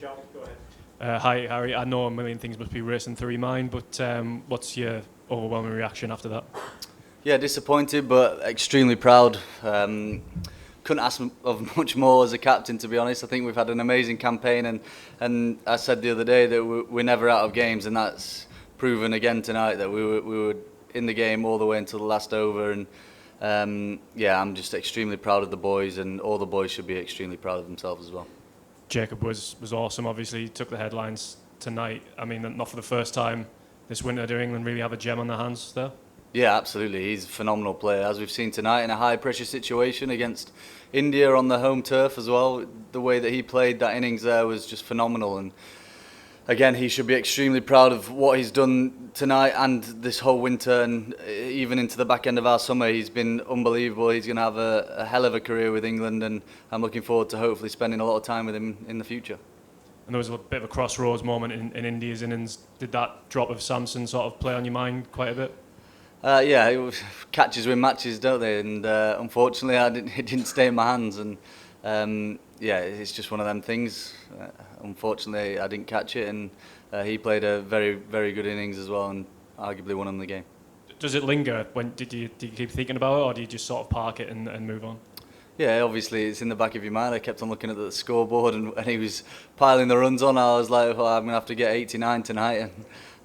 John, go ahead. Hi, Harry. I know a million things must be racing through your mind, but what's your overwhelming reaction after that? Yeah, disappointed, but extremely proud. Couldn't ask of much more as a captain, to be honest. I think we've had an amazing campaign, and I said the other day that we're never out of games, and that's proven again tonight that we were in the game all the way until the last over. And yeah, I'm just extremely proud of the boys, and all the boys should be extremely proud of themselves as well. Jacob was awesome. Obviously, he took the headlines tonight. I mean, not for the first time this winter do England really have a gem on their hands there? Yeah, absolutely. He's a phenomenal player, as we've seen tonight in a high-pressure situation against India on the home turf as well. The way that he played that innings there was just phenomenal. And again, he should be extremely proud of what he's done tonight and this whole winter, and even into the back end of our summer. He's been unbelievable. He's going to have a hell of a career with England, and I'm looking forward to hopefully spending a lot of time with him in the future. And there was a bit of a crossroads moment in India's innings. Did that drop of Samson sort of play on your mind quite a bit? Yeah, catches win matches, don't they? And unfortunately, it didn't stay in my hands. And yeah, it's just one of them things. Unfortunately, I didn't catch it, and he played a very, very good innings as well, and arguably won him the game. Does it linger? Did you keep thinking about it, or do you just sort of park it and move on? Yeah, obviously it's in the back of your mind. I kept on looking at the scoreboard, and he was piling the runs on. I was like, well, I'm going to have to get 89 tonight.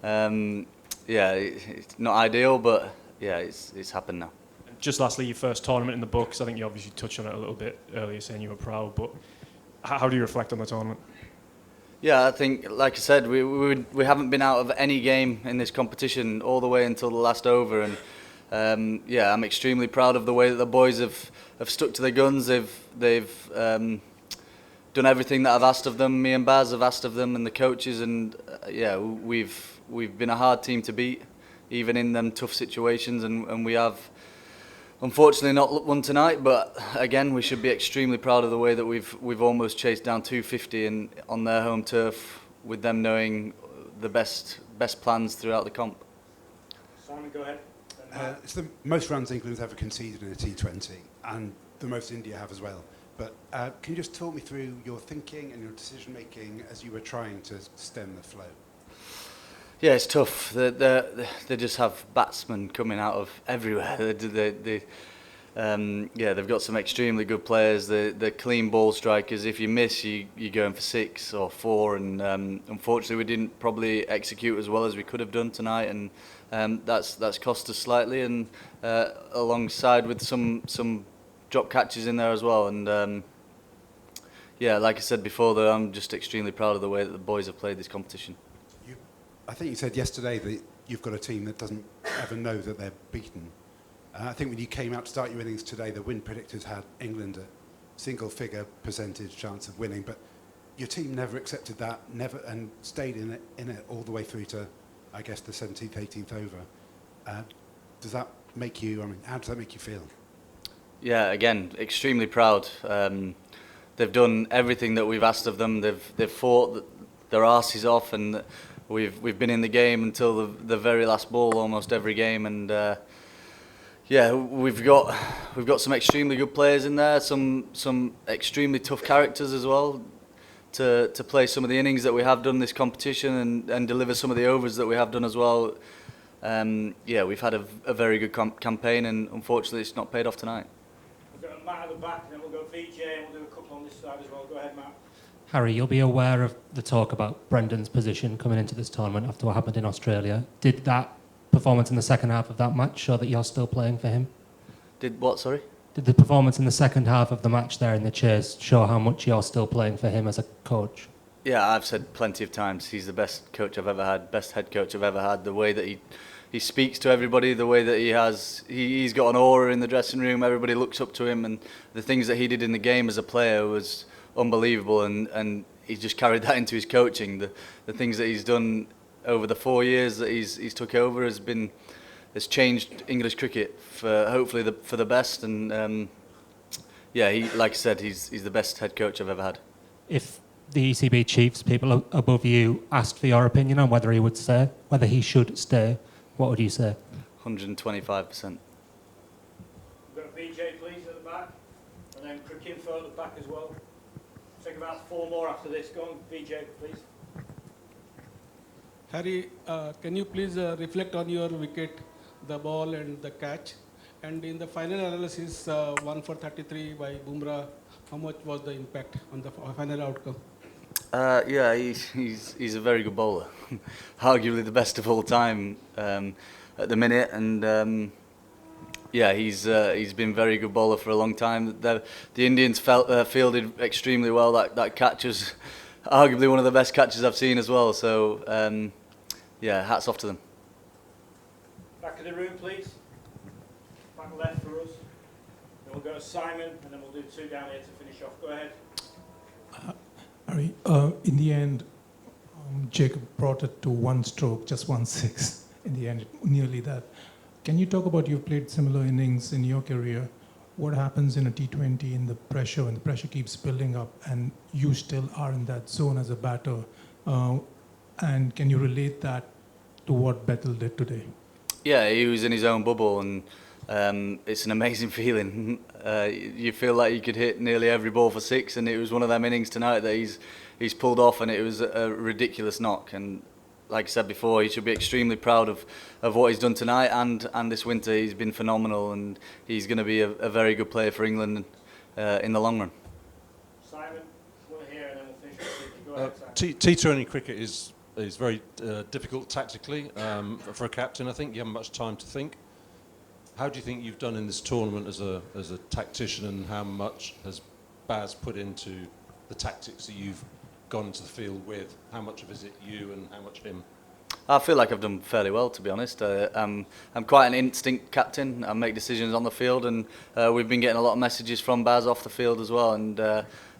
And yeah, it's not ideal, but yeah, it's happened now. Just lastly, your first tournament in the books. I think you obviously touched on it a little bit earlier, saying you were proud, but how do you reflect on the tournament? Yeah, I think, like I said, we haven't been out of any game in this competition all the way until the last over, and yeah, I'm extremely proud of the way that the boys have stuck to their guns. They've done everything that I've asked of them. Me and Baz have asked of them, and the coaches, and yeah, we've been a hard team to beat, even in them tough situations, and we have unfortunately not won tonight. But again, we should be extremely proud of the way that we've almost chased down 250 on their home turf, with them knowing the best plans throughout the comp. Simon, go ahead. It's the most runs England's ever conceded in a T20, and the most India have as well. But can you just talk me through your thinking and your decision making as you were trying to stem the flow? Yeah, it's tough. They just have batsmen coming out of everywhere. Yeah, they've got some extremely good players. They're clean ball strikers. If you miss, you're going for 6 or 4. And unfortunately, we didn't probably execute as well as we could have done tonight, and that's cost us slightly. And alongside with some drop catches in there as well. And yeah, like I said before, though, I'm just extremely proud of the way that the boys have played this competition. I think you said yesterday that you've got a team that doesn't ever know that they're beaten. I think when you came out to start your innings today, the win predictors had England a single-figure percentage chance of winning, but your team never accepted that, and stayed in it all the way through to, I guess, the 17th, 18th over. Does that make you? I mean, how does that make you feel? Yeah, again, extremely proud. They've done everything that we've asked of them. They've fought their arses off, and we've been in the game until the very last ball almost every game. And yeah, we've got some extremely good players in there, some extremely tough characters as well to play some of the innings that we have done this competition, and deliver some of the overs that we have done as well. Yeah, we've had a very good campaign, and unfortunately it's not paid off tonight. We've got Matt at the back, and then we'll go VJ, and we'll do a couple on this side as well. Go ahead, Matt. Harry, you'll be aware of the talk about Brendan's position coming into this tournament after what happened in Australia. Did that performance in the second half of that match show that you're still playing for him? Did what, sorry? Did the performance in the second half of the match there in the Chase show how much you're still playing for him as a coach? Yeah, I've said plenty of times he's the best coach I've ever had, best head coach I've ever had. The way that he speaks to everybody, the way that he's got an aura in the dressing room, everybody looks up to him, and the things that he did in the game as a player was unbelievable, and he just carried that into his coaching. The things that he's done over the 4 years that he's took over has changed English cricket for hopefully for the best. And yeah, like I said, he's the best head coach I've ever had. If the ECB chiefs, people above you, asked for your opinion on whether he should stay, what would you say? 125%. We've got VJ, please, at the back, and then Cricinfo at the back as well. take about 4 more after this. Go on, VJ, please. Harry, can you please reflect on your wicket, the ball and the catch? And in the final analysis, 1 for 33 by Bumrah, how much was the impact on the final outcome? Yeah, he's a very good bowler, arguably the best of all time at the minute, and yeah, he's been very good bowler for a long time. The Indians fielded extremely well. That catch was arguably one of the best catches I've seen as well. So yeah, hats off to them. Back of the room, please. Back left for us. Then we'll go to Simon, and then we'll do 2 down here to finish off. Go ahead. Harry, in the end, Jacob brought it to 1 stroke, just 1 6. In the end, nearly that. Can you talk about, you've played similar innings in your career, what happens in a T20 in the pressure, when the pressure keeps building up and you still are in that zone as a batter? And can you relate that to what Bethel did today? Yeah, he was in his own bubble, and it's an amazing feeling. You feel like you could hit nearly every ball for 6, and it was one of them innings tonight that he's pulled off, and it was a ridiculous knock. And like I said before, he should be extremely proud of what he's done tonight and this winter. He's been phenomenal, and he's going to be a very good player for England in the long run. Simon, one here, and then we'll finish with Go ahead, Simon. T20 cricket is very difficult tactically for a captain. I think you haven't much time to think. How do you think you've done in this tournament as a tactician, and how much has Baz put into the tactics that you've gone into the field with? How much of it is it you and how much him? I feel like I've done fairly well, to be honest. I'm quite an instinct captain. I make decisions on the field, and we've been getting a lot of messages from Baz off the field as well. And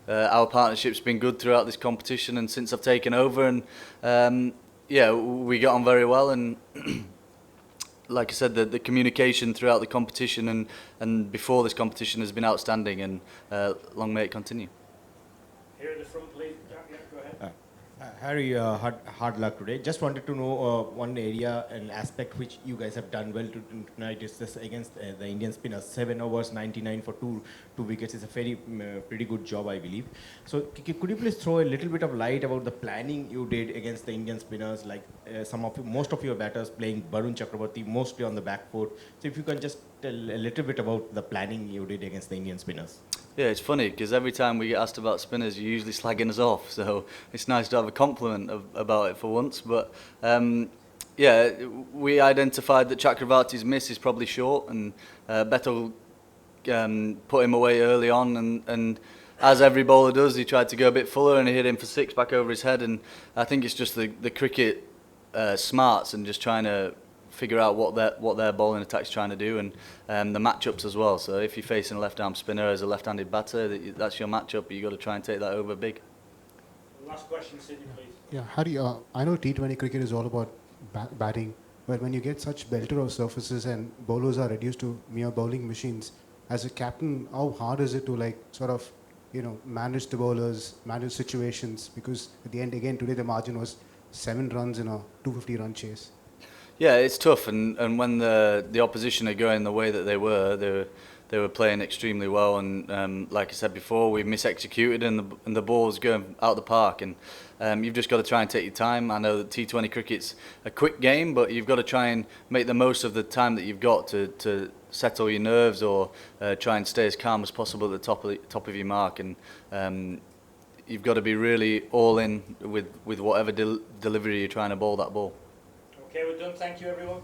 our partnership's been good throughout this competition, and since I've taken over, and yeah, we got on very well. And like I said, the communication throughout the competition and before this competition has been outstanding, and long may it continue. Here at the front, please. Yeah, go ahead. Harry, hard luck today. Just wanted to know one area and aspect which you guys have done well tonight is this against the Indian spinners. 7 overs, 99 for two wickets is a very pretty good job, I believe. So could you please throw a little bit of light about the planning you did against the Indian spinners, like most of your batters playing Varun Chakraborty mostly on the back foot. So if you can just tell a little bit about the planning you did against the Indian spinners. Yeah, it's funny because every time we get asked about spinners, you're usually slagging us off. So it's nice to have a compliment about it for once. But yeah, we identified that Chakravarti's miss is probably short, and Bethel put him away early on. And as every bowler does, he tried to go a bit fuller, and he hit him for 6 back over his head. And I think it's just the cricket smarts and just trying to figure out what their bowling attack's trying to do, and the matchups as well. So if you're facing a left-arm spinner as a left-handed batter, that's your matchup. You've got to try and take that over big. Last question, Sidney, please. Yeah, Harry, I know T20 cricket is all about batting, but when you get such belter of surfaces and bowlers are reduced to mere bowling machines, as a captain, how hard is it to sort of manage the bowlers, manage situations? Because at the end, again, today the margin was 7 runs in a 250-run chase. Yeah, it's tough, and when the opposition are going the way that they were playing extremely well, and like I said before, we misexecuted, and the ball's going out the park, and you've just got to try and take your time. I know that T20 cricket's a quick game, but you've got to try and make the most of the time that you've got to settle your nerves, or try and stay as calm as possible at the top of your mark, and you've got to be really all in with whatever delivery you're trying to bowl that ball. Okay, we're done. Thank you, everyone.